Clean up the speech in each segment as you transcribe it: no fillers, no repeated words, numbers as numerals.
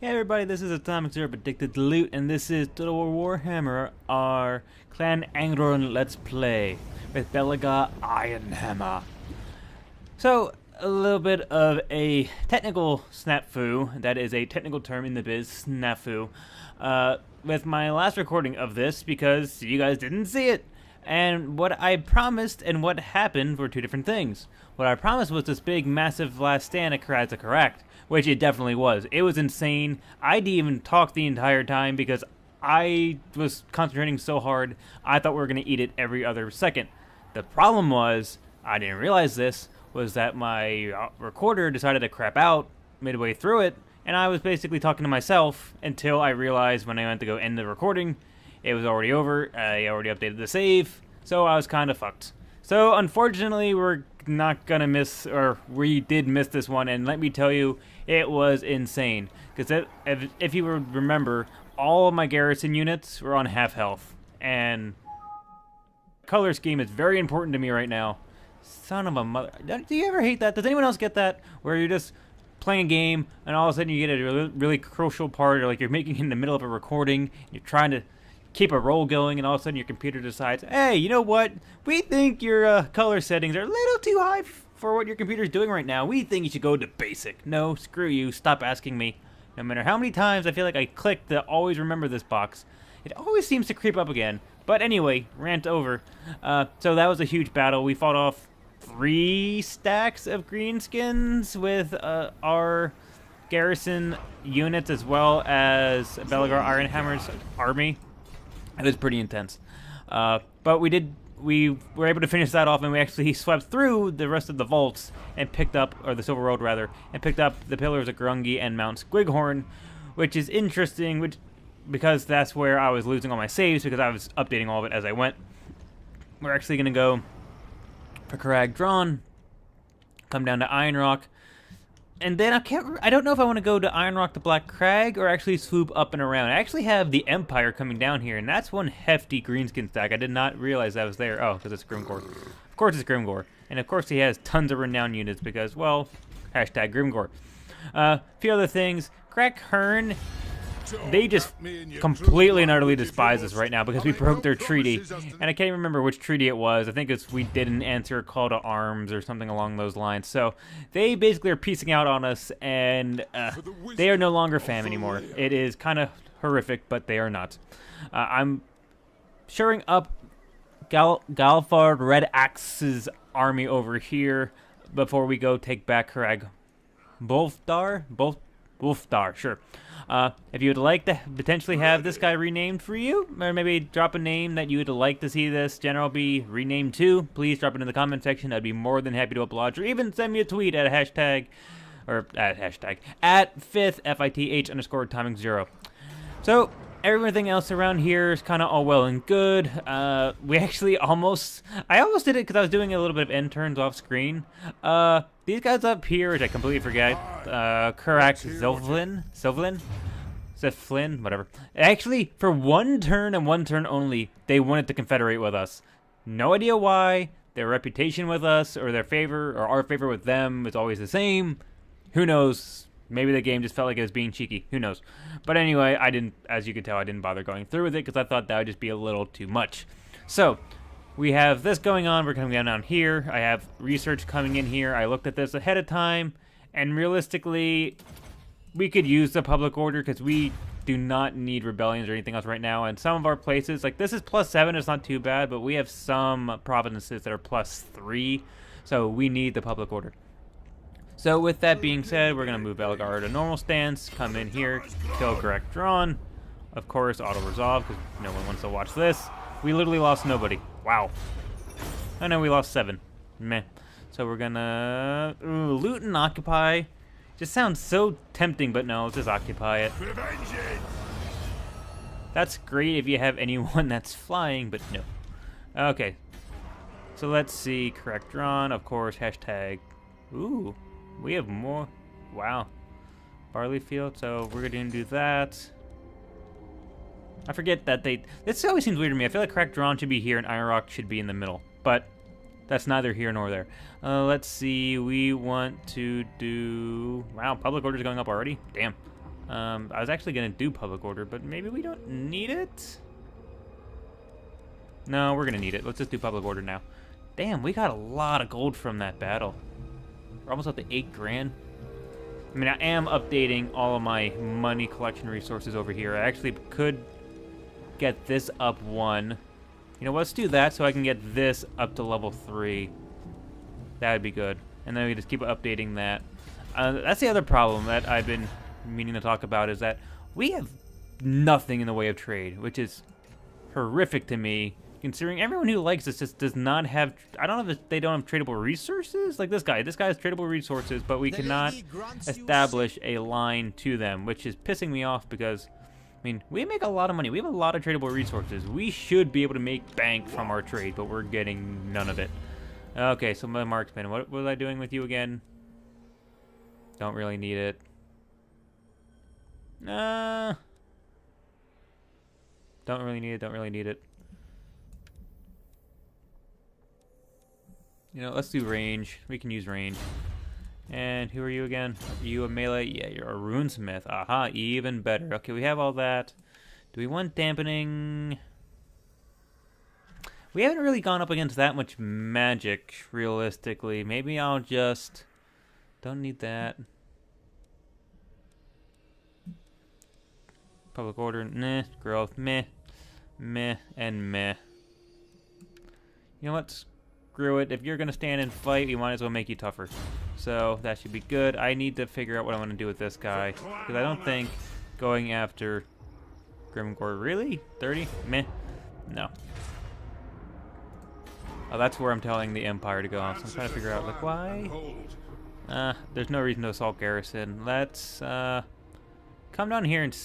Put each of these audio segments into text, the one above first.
Hey everybody, this is Atomic Zero Addicted to Loot, and this is Total War Warhammer, our Clan Angrund Let's Play, with Belaga Ironhammer. So, a little bit of a technical snafu, that is a technical term in the biz, snafu, with my last recording of this, because you guys didn't see it. And what I promised and what happened were two different things. What I promised was this big, massive last stand at Karazakarak, which it definitely was. It was insane. I didn't even talk the entire time because I was concentrating so hard, I thought we were going to eat it every other second. The problem was, I didn't realize this, was that my recorder decided to crap out midway through it, and I was basically talking to myself until I realized when I went to go end the recording, it was already over. I already updated the save, so I was kind of fucked. So unfortunately, we're not gonna miss, or we did miss this one, and let me tell you, it was insane. Because if you remember, all of my garrison units were on half health, and color scheme is very important to me right now. Son of a mother! Do you ever hate that? Does anyone else get that? Where you're just playing a game, and all of a sudden you get a really, really crucial part, or like you're making it in the middle of a recording, you're trying to keep a roll going, and all of a sudden your computer decides, hey, you know what? We think your color settings are a little too high for what your computer's doing right now. We think you should go to basic. No, screw you. Stop asking me. No matter how many times I feel like I click to always remember this box, it always seems to creep up again. But anyway, rant over. So that was a huge battle. We fought off 3 stacks of greenskins with our garrison units as well as Belagar Ironhammer's army. It was pretty intense. But we were able to finish that off, and we actually swept through the rest of the vaults and picked up, or the Silver Road rather, and picked up the Pillars of Grungy and Mount Squighorn, which is interesting, because that's where I was losing all my saves, because I was updating all of it as I went. We're actually going to go for Karag Drawn, come down to Iron Rock, and then I don't know if I want to go to Iron Rock to Black Crag or actually swoop up and around. I actually have the Empire coming down here, and that's one hefty greenskin stack. I did not realize that was there. Oh, because it's Grimgore. Of course it's Grimgore. And of course he has tons of renowned units because, well, hashtag Grimgore. A few other things. Crack Hearn, they just completely and utterly despise us right now because we broke their treaty. And I can't even remember which treaty it was. I think it's we didn't answer a call to arms or something along those lines. So they basically are piecing out on us, and they are no longer fam anymore. It is kind of horrific, but they are not. I'm shoring up Galfard Red Axe's army over here before we go take back Karag Wolfdar? Wolfdar, sure. If you would like to potentially have this guy renamed for you, or maybe drop a name that you would like to see this general be renamed to, please drop it in the comment section. I'd be more than happy to oblige, or even send me a tweet at hashtag, at fifth, FITH underscore timing 0. So, everything else around here is kind of all well and good. We actually I almost did it because I was doing a little bit of end turns off screen. These guys up here, which I completely forget, Kurak Zevlin, whatever. Actually, for one turn and one turn only, they wanted to confederate with us. No idea why. Their reputation with us, or their favor, or our favor with them is always the same. Who knows? Maybe the game just felt like it was being cheeky. Who knows? But anyway, as you can tell, I didn't bother going through with it because I thought that would just be a little too much. So, we have this going on. We're coming down here. I have research coming in here. I looked at this ahead of time, and realistically, we could use the public order because we do not need rebellions or anything else right now. And some of our places, like this is +7, it's not too bad, but we have some provinces that are +3, so we need the public order. So with that being said, we're going to move Belagar to normal stance, come in here, kill Correct Drawn. Of course, auto-resolve, because no one wants to watch this. We literally lost nobody. Wow. Oh no, we lost 7. Meh. So we're going to loot and occupy. Just sounds so tempting, but no, let's just occupy it. That's great if you have anyone that's flying, but no. Okay. So let's see, Correct Drawn, of course, hashtag. Ooh. We have more. Wow. Barley field, so we're going to do that. I forget that this always seems weird to me. I feel like Crack Drawn should be here and Iron Rock should be in the middle. But that's neither here nor there. Let's see. We want to do... Wow, public order's going up already? Damn. I was actually gonna do public order, but maybe we don't need it? No, we're gonna need it. Let's just do public order now. Damn, we got a lot of gold from that battle. We're almost up to 8 grand. I mean, I am updating all of my money collection resources over here. I actually could get this up 1. You know, let's do that so I can get this up to level 3. That would be good. And then we just keep updating that. That's the other problem that I've been meaning to talk about, is that we have nothing in the way of trade, which is horrific to me, considering everyone who likes this just does not have, I don't know if they don't have tradable resources. Like this guy has tradable resources, but we cannot establish a line to them, which is pissing me off because, I mean, we make a lot of money. We have a lot of tradable resources. We should be able to make bank from our trade, but we're getting none of it. Okay, so my marksman, what was I doing with you again? Don't really need it. Don't really need it. You know, let's do range. We can use range. And who are you again? Are you a melee? Yeah, you're a runesmith. Aha, even better. Okay, we have all that. Do we want dampening? We haven't really gone up against that much magic, realistically. Maybe I'll just... Don't need that. Public order, meh. Growth, meh. Meh, and meh. You know what? Screw it. If you're going to stand and fight, we might as well make you tougher. So, that should be good. I need to figure out what I want to do with this guy. Because I don't think going after Grimgore... Really? 30? Meh. No. Oh, that's where I'm telling the Empire to go. So I'm trying to figure out, like, why? There's no reason to assault Garrison. Let's, come down here and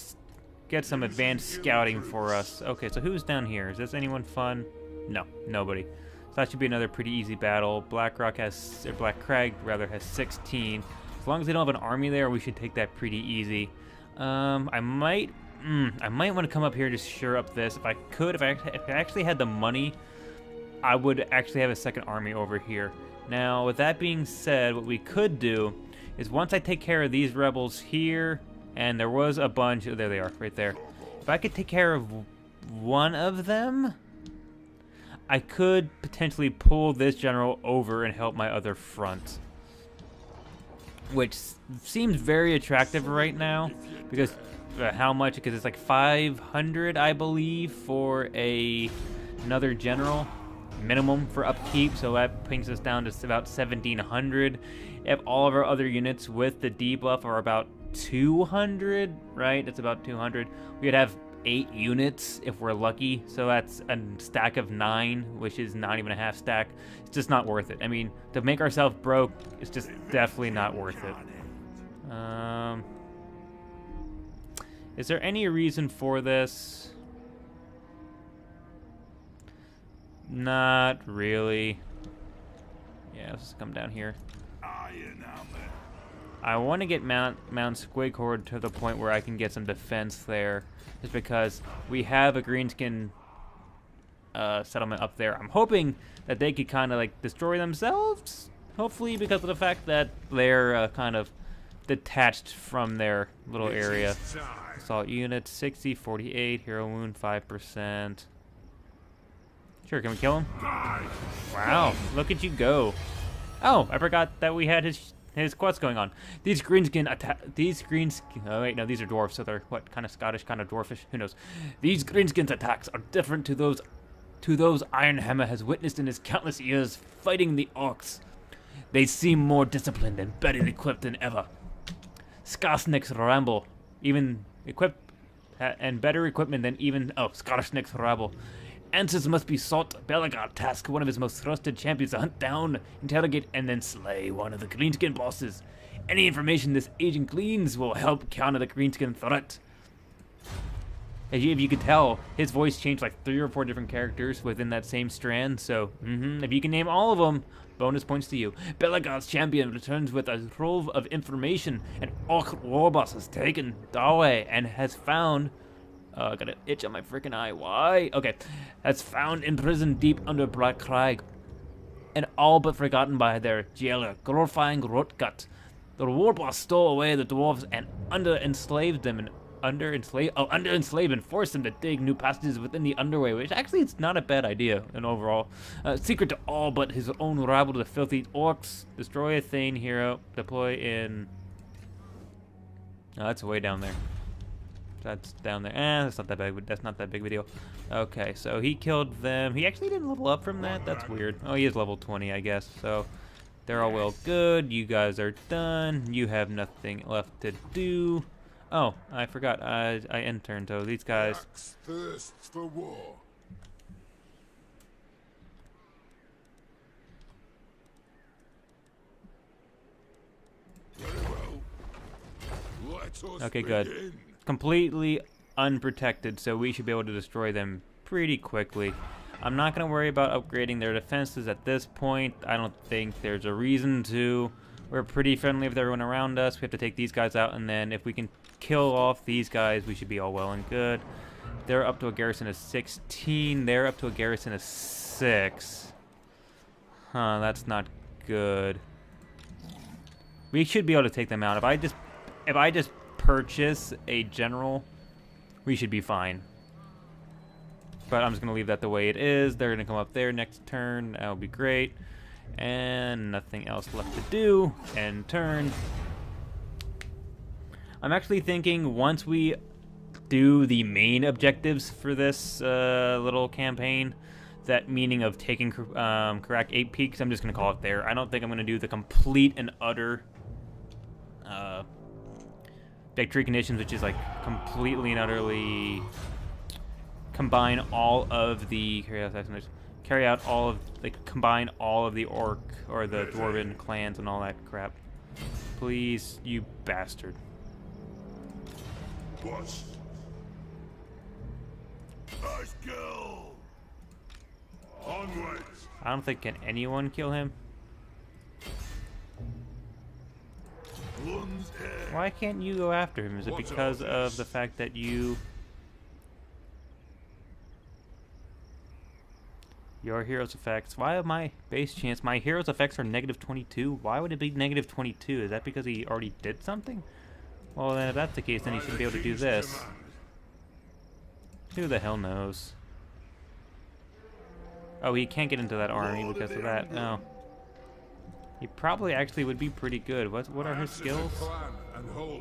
get some advanced scouting for us. Okay, so who's down here? Is this anyone fun? No, nobody. So that should be another pretty easy battle. Black Crag, rather, has 16. As long as they don't have an army there, we should take that pretty easy. I might want to come up here and just shore up this. If I could, if I actually had the money, I would actually have a second army over here. Now, with that being said, what we could do is once I take care of these rebels here, and there was a bunch, oh, there they are, right there. If I could take care of one of them, I could potentially pull this general over and help my other front. Which seems very attractive right now, because how much? Because it's like 500, I believe, for another general. Minimum for upkeep, so that brings us down to about 1,700. If all of our other units with the debuff are about 200, right? That's about 200. We'd have 8 units if we're lucky, so that's a stack of 9, which is not even a half stack. It's just not worth it. I mean, to make ourselves broke, it's just definitely not worth it. Is there any reason for this? Not really. Yeah, let's just come down here. I want to get Mount Squighord to the point where I can get some defense there, just because we have a greenskin settlement up there. I'm hoping that they could kind of like destroy themselves, hopefully, because of the fact that they're kind of detached from their little area. Assault units 60, 48, hero wound 5%. Sure, can we kill him? Wow, look at you go. Oh, I forgot that we had his quest going on. These greenskin oh wait, no, these are dwarves, so they're what, kind of Scottish, kind of dwarfish, who knows. These greenskin's attacks are different to those Ironhammer has witnessed in his countless years fighting the Orks. They seem more disciplined and better equipped than ever. Skarsnik's Ramble, even equipped and better equipment than even Skarsnik's Ramble. Answers must be sought. Belagard tasked one of his most trusted champions to hunt down, interrogate, and then slay one of the greenskin bosses. Any information this agent gleans will help counter the greenskin threat. If you could tell, his voice changed like 3 or 4 different characters within that same strand, so if you can name all of them, bonus points to you. Belagard's champion returns with a trove of information. An Orc war boss has taken Darway and has found... I got an itch on my freaking eye. Why? Okay. Has found imprisoned deep under Black Crag, and all but forgotten by their jailer, Glorifying Rotgut. The war boss stole away the dwarves and under-enslaved them and under-enslaved and forced them to dig new passages within the underway, which actually it's not a bad idea in overall. Secret to all but his own rabble, the filthy orcs. Destroy a Thane hero. Deploy in... Oh, that's way down there. That's down there. That's not that big. That's not that big of a deal. Okay, so he killed them. He actually didn't level up from that. That's weird. Oh, he is level 20, I guess. So they're all well good. You guys are done. You have nothing left to do. Oh, I forgot. I interned. So these guys. Thirst for war. Very well. Let us Okay, good. begin. Completely unprotected, so we should be able to destroy them pretty quickly. I'm not going to worry about upgrading their defenses at this point. I don't think there's a reason to. We're pretty friendly with everyone around us. We have to take these guys out, and then if we can kill off these guys, we should be all well and good. They're up to a garrison of 16. They're up to a garrison of 6. Huh, that's not good. We should be able to take them out. If I just purchase a general, we should be fine. But I'm just going to leave that the way it is. They're going to come up there next turn. That'll be great. And nothing else left to do. End turn. I'm actually thinking once we do the main objectives for this little campaign, that meaning of taking Karak 8 Peaks, I'm just going to call it there. I don't think I'm going to do the complete and utter victory conditions, which is like completely and utterly combine all of the combine all of the orc or the dwarven clans and all that crap. Please, you bastard. Bust. Let's go. Onwards. I don't think can anyone kill him. Lun's head. Why can't you go after him? Is it because of the fact that you... Your hero's effects. Why are my base chance? My hero's effects are negative 22. Why would it be negative 22? Is that because he already did something? Well, then if that's the case, then he should be able to do this. Who the hell knows? Oh, he can't get into that army because of that. Oh. He probably actually would be pretty good. What are his skills? Oh,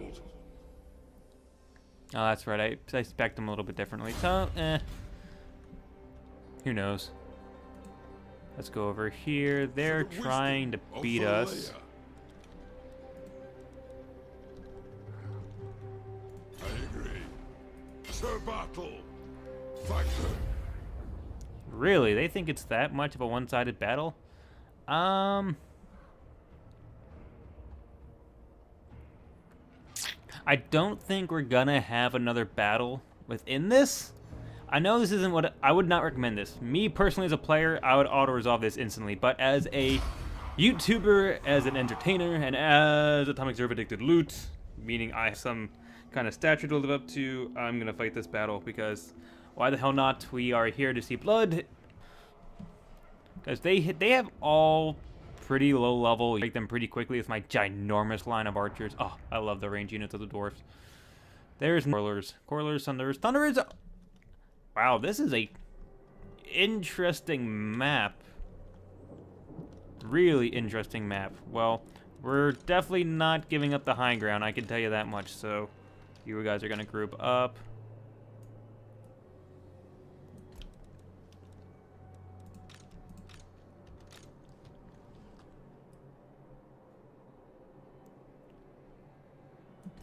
that's right. I spec'd him a little bit differently. So, who knows? Let's go over here. They're trying to beat us. I agree. Sir Battle. Fight them. Really? They think it's that much of a one-sided battle? I don't think we're gonna have another battle within this. I know this isn't what I would not recommend this. Me personally as a player, I would auto-resolve this instantly, but as a YouTuber, as an entertainer, and as Atomic Serve Addicted Loot, meaning I have some kind of stature to live up to, I'm gonna fight this battle because why the hell not? We are here to see blood. Because they have all pretty low level. You break them pretty quickly with my ginormous line of archers. Oh, I love the range units of the dwarfs. There's Corlers. Corlers, Thunderers. Thunderers! Wow, this is a interesting map. Really interesting map. Well, we're definitely not giving up the high ground, I can tell you that much. So, you guys are going to group up.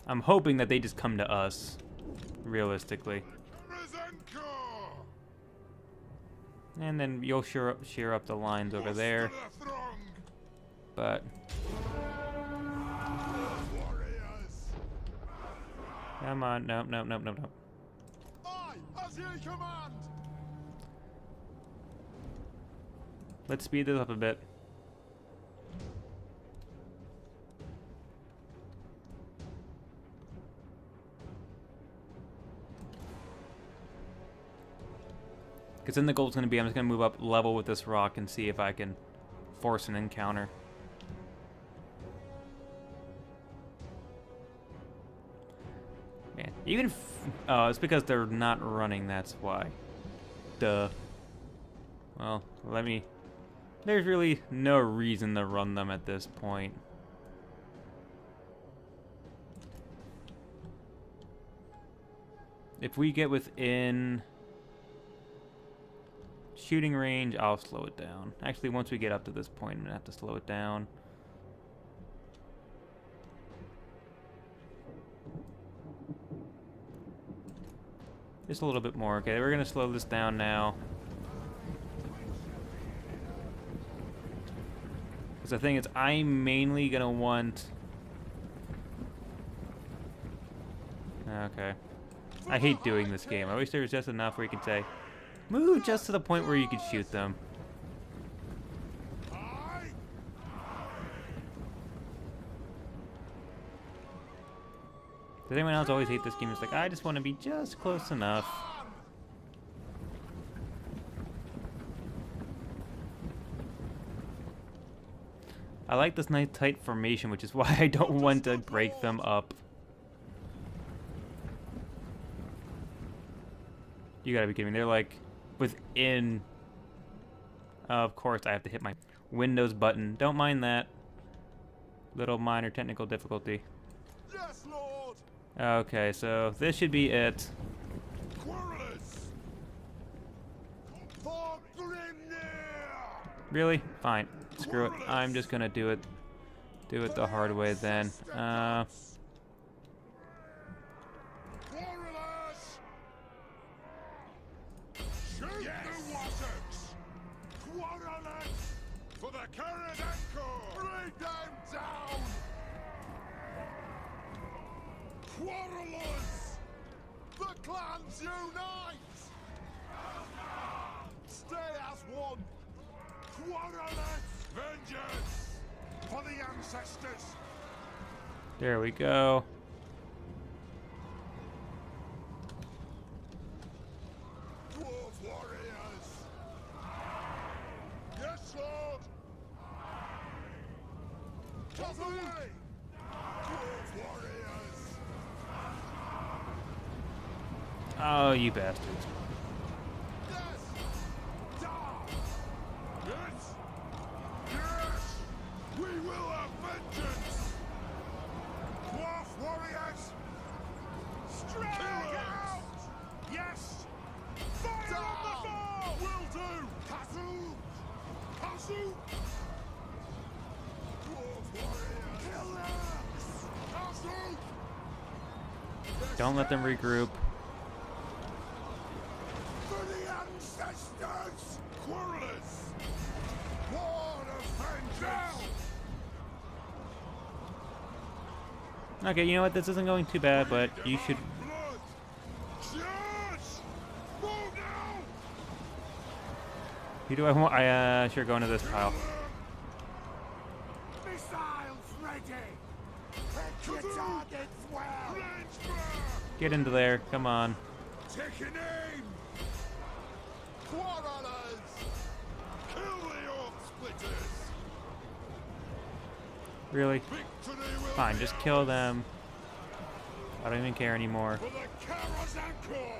I'm hoping that they just come to us, realistically. And then you'll shear up the lines over there. But come on, nope. Let's speed this up a bit. Because then the goal is going to be, I'm just going to move up level with this rock and see if I can force an encounter. Even oh, it's because they're not running, that's why. Duh. Well, let me... There's really no reason to run them at this point. If we get within shooting range, I'll slow it down. Actually, once we get up to this point, I'm gonna have to slow it down. Just a little bit more. Okay, we're gonna slow this down now. Because the thing is, I'm mainly gonna want... Okay. I hate doing this game. I wish there was just enough where you can say, move just to the point where you can shoot them. Does anyone else always hate this game? It's like, I just want to be just close enough. I like this nice tight formation, which is why I don't want to break them up. You gotta be kidding me. They're like within... of course, I have to hit my Windows button. Don't mind that. Little minor technical difficulty. Yes, Lord. Okay, so this should be it. Quarrelers. For Grimnir. Really? Fine. Screw it. I'm just gonna do it. Do it the hard way then. Quarrelers. Shoot the wattocks. Quarrelers. For the current anchor. Bring them down. Quarrelers. The clans unite. Stay as one. Quarrelers. Vengeance for the ancestors. There we go. Dwarf warriors. Yes, Lord. Cut away. Dwarf warriors. Oh, you bastards. Yes. Da. Yes. Yes. We will have vengeance. Dwarf warriors. Strike out. Yes. Fire on the foe. Will do. Kazu. Kazu. Dwarf warriors. Killers. Kazu. Don't let them regroup. For the ancestors! Quarrelers! War of vengeance! Okay, you know what? This isn't going too bad, but you should... Blood! Charge! Move now! Who do I want? Sure, go into this pile. Missiles ready! Pick your targets well! Get into there. Come on. Take an aim! Quarrelers! Kill the Ork splitters! Really? Victory will Fine, be just kill ours. them. I don't even care anymore. For the Kara's anchor!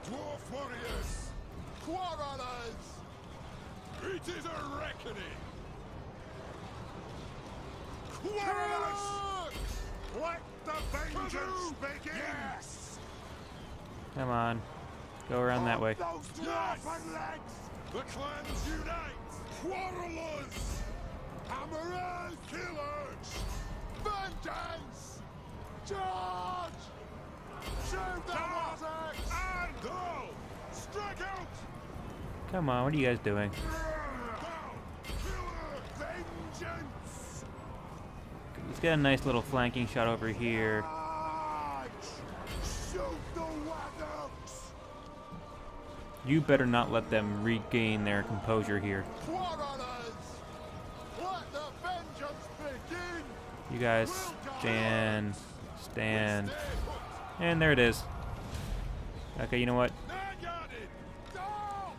Dwarf warriors! Quarrelers! It is a reckoning! Quarrelers! Let the vengeance begin! Yes! Come on. Go around that way. Those dwarven legs! The clans unite! Quarrelers! Hammerers! Killers! Vengeance! Charge! Shoot the wattocks! And go! Strike out! Come on, what are you guys doing? Killer! Vengeance! Let's get a nice little flanking shot over here. Charge! Shoot the wattocks! You better not let them regain their composure here. Quarrelers! Let the vengeance begin! You guys stand, stand, and there it is. Okay, you know what? I got it! Down!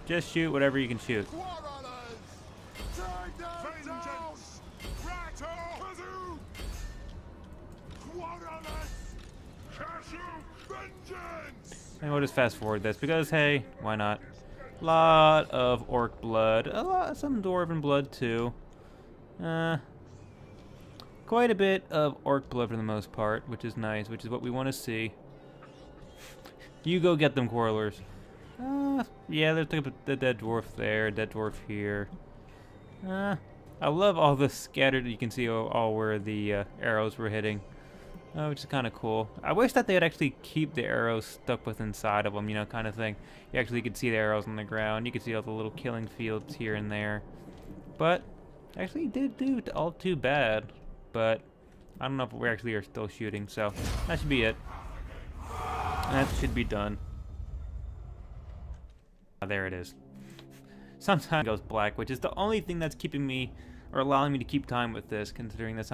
Just shoot whatever you can shoot. Quarrelers! Take them down! Right off! Vengeance! And we'll just fast forward this because, hey, why not? Lot of orc blood, some dwarven blood too. Quite a bit of orc blood for the most part, which is nice, which is what we want to see. You go get them, quarrelers. Yeah, there's the dead dwarf there, dead dwarf here. I love all the scattered, you can see all where the arrows were hitting. Which is kind of cool. I wish that they would actually keep the arrows stuck with inside of them, you know, kind of thing. You actually could see the arrows on the ground. You could see all the little killing fields here and there. But, actually did do all too bad. But, I don't know if we actually are still shooting, so that should be it. That should be done. There it is. Sometimes it goes black, which is the only thing that's keeping me, or allowing me to keep time with this, considering this.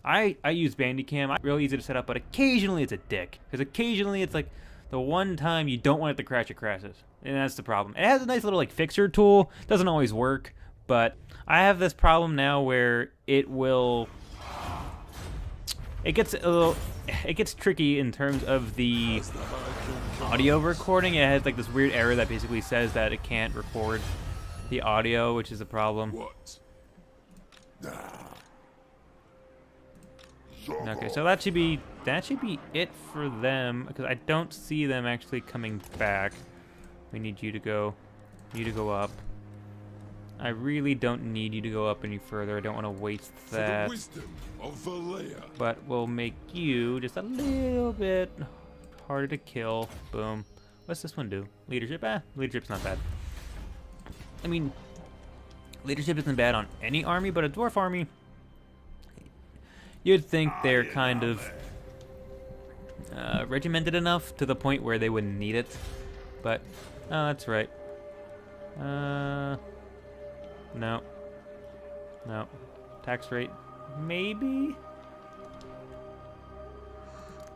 I use Bandicam. It's real easy to set up, but occasionally it's a dick. Because occasionally it's like the one time you don't want it to crash, it crashes. And that's the problem. It has a nice little like fixer tool. Doesn't always work, but I have this problem now where it will... It gets tricky in terms of the audio recording. It has like this weird error that basically says that it can't record the audio, which is a problem. What? Okay, so that should be it for them, because I don't see them actually coming back. We need you to go up. I really don't need you to go up any further. I don't want to waste that. For the wisdom of Valea. But we'll make you just a little bit harder to kill. Boom. What's this one do? Leadership? Leadership's not bad. I mean, leadership isn't bad on any army, but a dwarf army, you'd think they're kind of regimented enough to the point where they wouldn't need it. But, oh, that's right. No. No. Tax rate, maybe?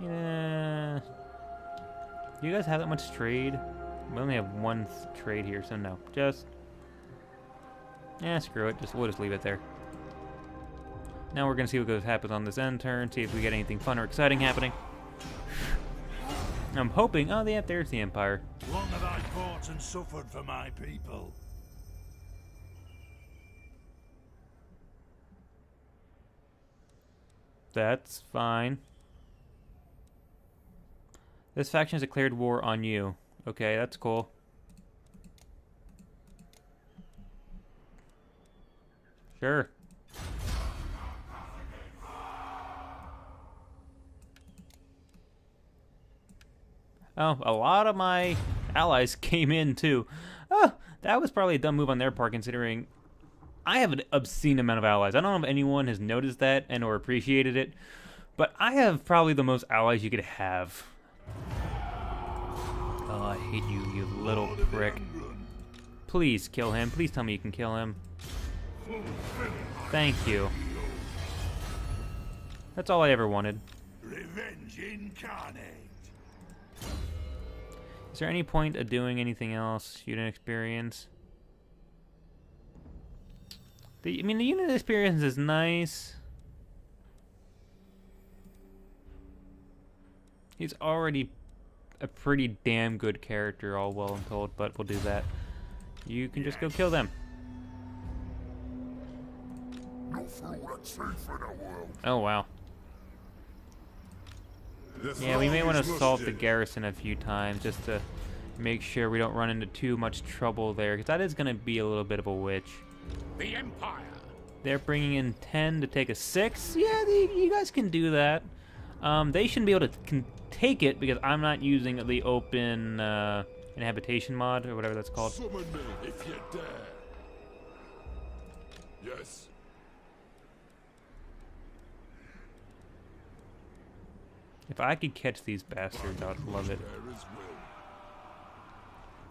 Yeah. Do you guys have that much trade? We only have one trade here, so no. Just... yeah, screw it. We'll just leave it there. Now we're going to see what happens on this end turn, see if we get anything fun or exciting happening. I'm hoping... oh, yeah, there's the Empire. Long have I fought and suffered for my people. That's fine. This faction has declared war on you. Okay, that's cool. Sure. Oh, a lot of my allies came in too. Oh, that was probably a dumb move on their part, considering I have an obscene amount of allies. I don't know if anyone has noticed that and or appreciated it, but I have probably the most allies you could have. Oh, I hate you, you little prick. Please kill him. Please tell me you can kill him. Thank you. That's all I ever wanted. Revenge incarnate. Is there any point of doing anything else? Unit experience. I mean, the unit experience is nice. He's already a pretty damn good character, all well and told, but we'll do that. You can just go kill them. Oh, wow. Yeah, we may want to assault the garrison a few times just to make sure we don't run into too much trouble there, because that is going to be a little bit of a witch. The Empire. They're bringing in 10 to take a 6. Yeah, you guys can do that. They shouldn't be able to take it because I'm not using the open inhabitation mod or whatever that's called. Summon me if you dare. Yes. If I could catch these bastards, I'd love it. There is will.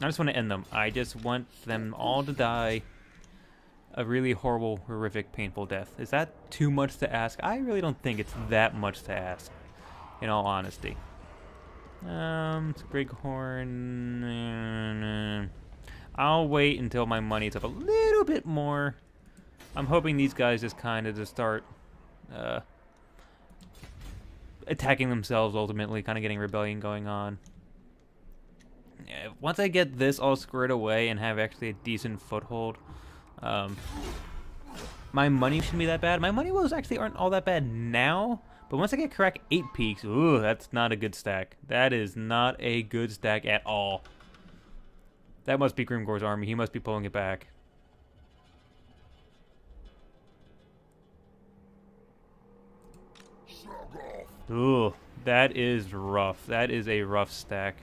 I just want to end them. I just want them all to die a really horrible, horrific, painful death. Is that too much to ask? I really don't think it's that much to ask, in all honesty. Bighorn. I'll wait until my money's up a little bit more. I'm hoping these guys just kind of just start attacking themselves ultimately, kind of getting rebellion going on. Yeah, once I get this all squared away and have actually a decent foothold, my money shouldn't be that bad. My money woes actually aren't all that bad now, but once I get correct 8 peaks, ooh, that's not a good stack. That is not a good stack at all. That must be Grimgor's army. He must be pulling it back. Ooh, that is rough. That is a rough stack.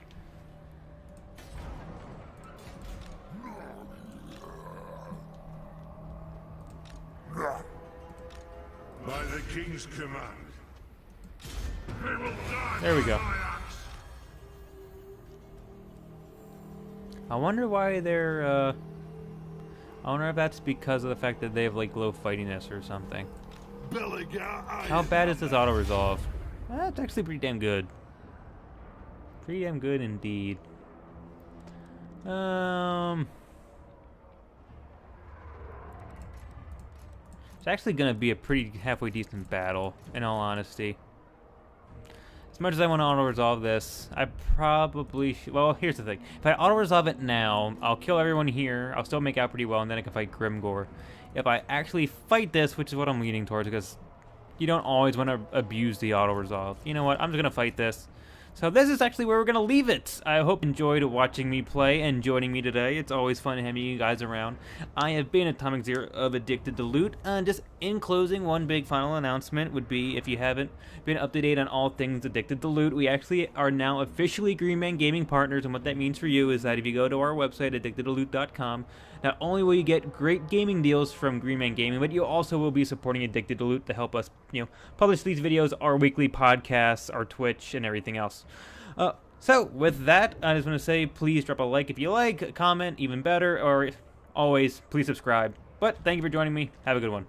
By the king's command, they will die. There we go. by my axe. I wonder why they're, I wonder if that's because of the fact that they have, like, low fightiness or something. How bad is this auto-resolve? That's actually pretty damn good. Pretty damn good indeed. It's actually gonna be a pretty halfway decent battle, in all honesty. As much as I want to auto-resolve this, I probably should. Well, here's the thing. If I auto-resolve it now, I'll kill everyone here, I'll still make out pretty well, and then I can fight Grimgor. If I actually fight this, which is what I'm leaning towards, because you don't always want to abuse the auto-resolve. You know what? I'm just going to fight this. So this is actually where we're going to leave it. I hope you enjoyed watching me play and joining me today. It's always fun having you guys around. I have been Atomic Zero of Addicted to Loot. Just in closing, one big final announcement would be, if you haven't been up to date on all things Addicted to Loot, we actually are now officially Green Man Gaming partners, and what that means for you is that if you go to our website, addictedtoloot.com, not only will you get great gaming deals from Green Man Gaming, but you also will be supporting Addicted to Loot to help us, publish these videos, our weekly podcasts, our Twitch, and everything else. So, with that, I just want to say, please drop a like if you like, a comment, even better, or always, please subscribe. But, thank you for joining me. Have a good one.